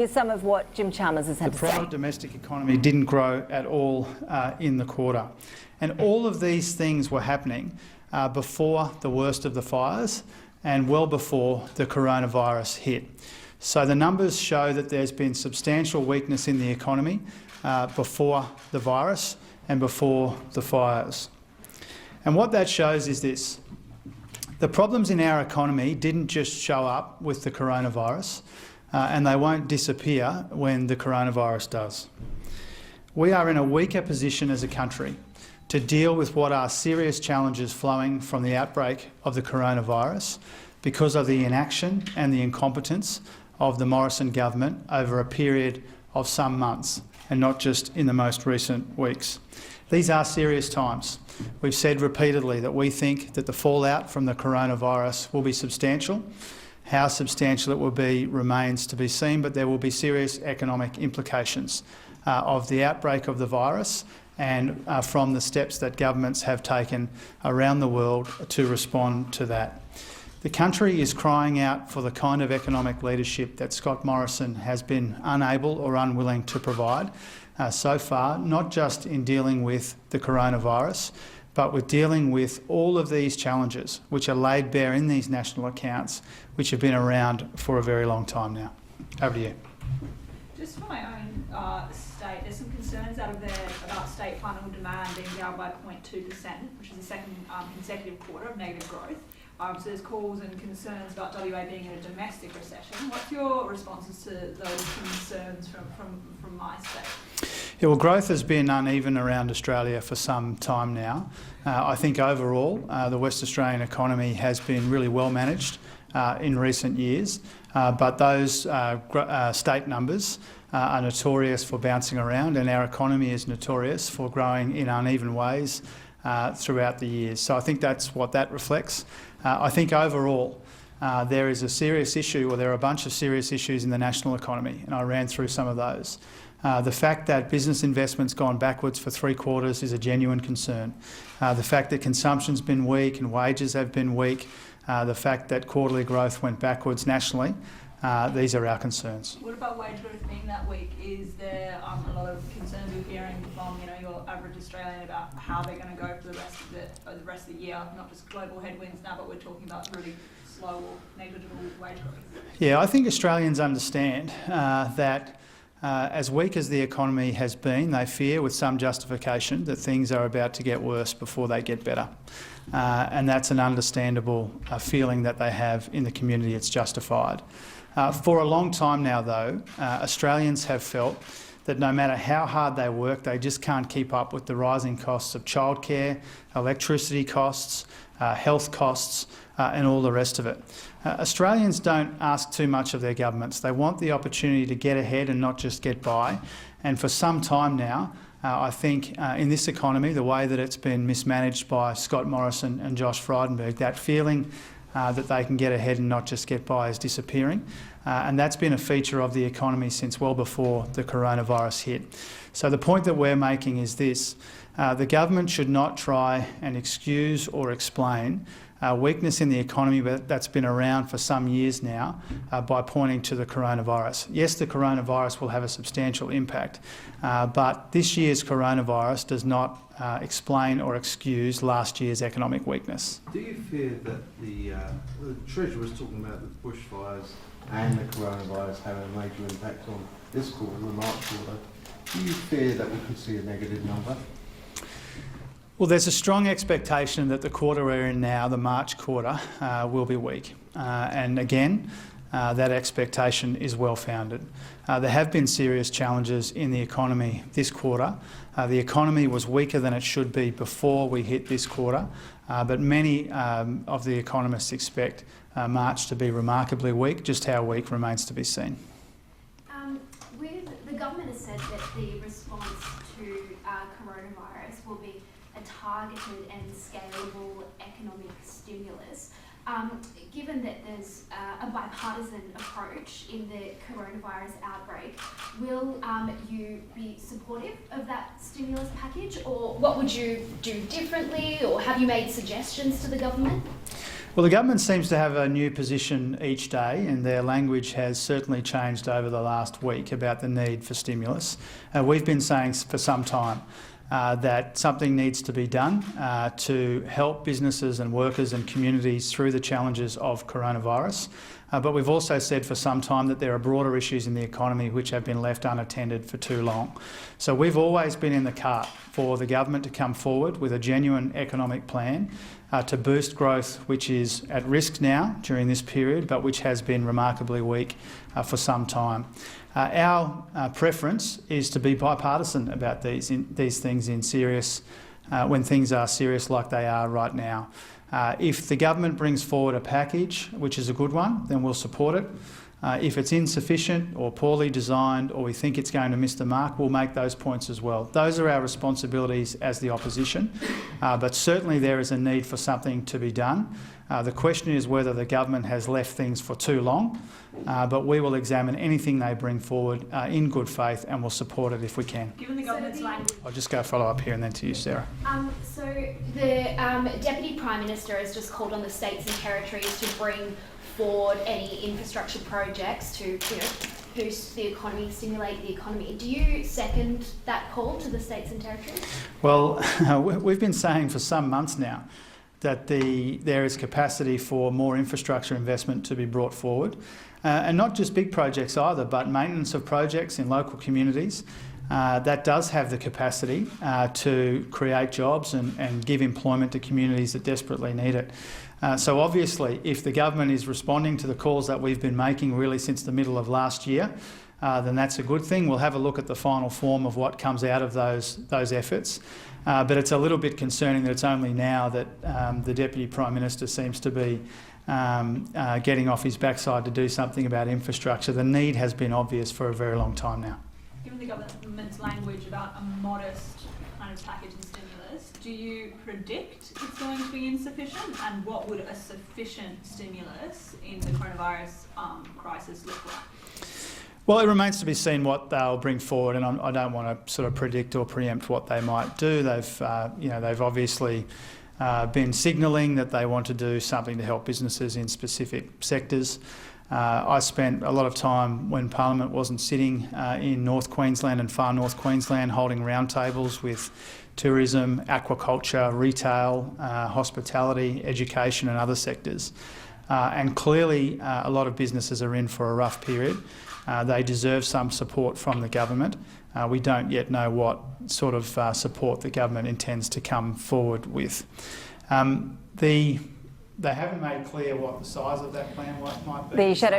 Here's some of what Jim Chalmers has had to say. The private domestic economy didn't grow at all in the quarter. And all of these things were happening before the worst of the fires and well before the coronavirus hit. So the numbers show that there's been substantial weakness in the economy before the virus and before the fires. And what that shows is this: the problems in our economy didn't just show up with the coronavirus, and they won't disappear when the coronavirus does. We are in a weaker position as a country to deal with what are serious challenges flowing from the outbreak of the coronavirus because of the inaction and the incompetence of the Morrison government over a period of some months, and not just in the most recent weeks. These are serious times. We've said repeatedly that we think that the fallout from the coronavirus will be substantial. How substantial it will be remains to be seen, but there will be serious economic implications of the outbreak of the virus and from the steps that governments have taken around the world to respond to that. The country is crying out for the kind of economic leadership that Scott Morrison has been unable or unwilling to provide so far, not just in dealing with the coronavirus, but with dealing with all of these challenges which are laid bare in these national accounts, which have been around for a very long time now. Over to you. Just for my own state, there's some concerns out of there about state final demand being down by 0.2%, which is the second consecutive quarter of negative growth. So there's calls and concerns about WA being in a domestic recession. What's your responses to those concerns from my state? Yeah, well, growth has been uneven around Australia for some time now. I think overall the West Australian economy has been really well managed in recent years, but those state numbers are notorious for bouncing around, and our economy is notorious for growing in uneven ways throughout the years. So I think that's what that reflects. I think overall there is a serious issue, or there are a bunch of serious issues in the national economy, and I ran through some of those. The fact that business investment's gone backwards for 3 quarters is a genuine concern. The fact that consumption's been weak and wages have been weak, the fact that quarterly growth went backwards nationally, these are our concerns. What about wage growth being that weak? Is there a lot of concerns you're hearing from your average Australian about how they're going to go for the rest of the year? Not just global headwinds now, but we're talking about really slow or negligible wage growth. Yeah, I think Australians understand that as weak as the economy has been, they fear with some justification that things are about to get worse before they get better. And that's an understandable feeling that they have in the community. It's justified. For a long time now, though, Australians have felt that no matter how hard they work, they just can't keep up with the rising costs of childcare, electricity costs, health costs, and all the rest of it. Australians don't ask too much of their governments. They want the opportunity to get ahead and not just get by. And for some time now, I think in this economy, the way that it's been mismanaged by Scott Morrison and Josh Frydenberg, that feeling that they can get ahead and not just get by is disappearing. And that's been a feature of the economy since well before the coronavirus hit. So the point that we're making is this: the government should not try and excuse or explain weakness in the economy that's been around for some years now by pointing to the coronavirus. Yes, the coronavirus will have a substantial impact, but this year's coronavirus does not explain or excuse last year's economic weakness. Do you fear that the Treasurer was talking about the bushfires and the coronavirus having a major impact on this quarter, the March quarter? Do you fear that we could see a negative number? Well, there's a strong expectation that the quarter we're in now, the March quarter, will be weak. And again, that expectation is well founded. There have been serious challenges in the economy this quarter. The economy was weaker than it should be before we hit this quarter, but many of the economists expect March to be remarkably weak. Just how weak remains to be seen. The government has said that the response to coronavirus will be a targeted and scalable economic stimulus. Given that there's a bipartisan approach in the coronavirus outbreak, will you be supportive of that stimulus package, or what would you do differently, or have you made suggestions to the government? Well, the government seems to have a new position each day, and their language has certainly changed over the last week about the need for stimulus. We've been saying for some time that something needs to be done to help businesses and workers and communities through the challenges of coronavirus. But we've also said for some time that there are broader issues in the economy which have been left unattended for too long. So we've always been in the cart for the government to come forward with a genuine economic plan to boost growth, which is at risk now during this period, but which has been remarkably weak for some time. Our preference is to be bipartisan about these things when things are serious like they are right now. If the government brings forward a package which is a good one, then we'll support it. If it's insufficient or poorly designed, or we think it's going to miss the mark, we'll make those points as well. Those are our responsibilities as the opposition, but certainly there is a need for something to be done. The question is whether the government has left things for too long, but we will examine anything they bring forward in good faith, and we'll support it if we can. Given the government's language. I'll just go follow up here and then to you, Sarah. So the Deputy Prime Minister has just called on the states and territories to bring forward any infrastructure projects to boost the economy, stimulate the economy. Do you second that call to the states and territories? Well, we've been saying for some months now that there is capacity for more infrastructure investment to be brought forward. And not just big projects either, but maintenance of projects in local communities. That does have the capacity to create jobs and give employment to communities that desperately need it. So obviously, if the government is responding to the calls that we've been making really since the middle of last year, then that's a good thing. We'll have a look at the final form of what comes out of those efforts. But it's a little bit concerning that it's only now that the Deputy Prime Minister seems to be getting off his backside to do something about infrastructure. The need has been obvious for a very long time now. Given the government's language about a modest kind of package and stimulus, do you predict it's going to be insufficient? And what would a sufficient stimulus in the coronavirus crisis look like? Well, it remains to be seen what they'll bring forward, and I don't want to sort of predict or preempt what they might do. They've obviously been signalling that they want to do something to help businesses in specific sectors. I spent a lot of time when Parliament wasn't sitting in North Queensland and far North Queensland holding roundtables with tourism, aquaculture, retail, hospitality, education and other sectors. And clearly a lot of businesses are in for a rough period. They deserve some support from the government. We don't yet know what sort of support the government intends to come forward with. They haven't made clear what the size of that plan might be. The shadow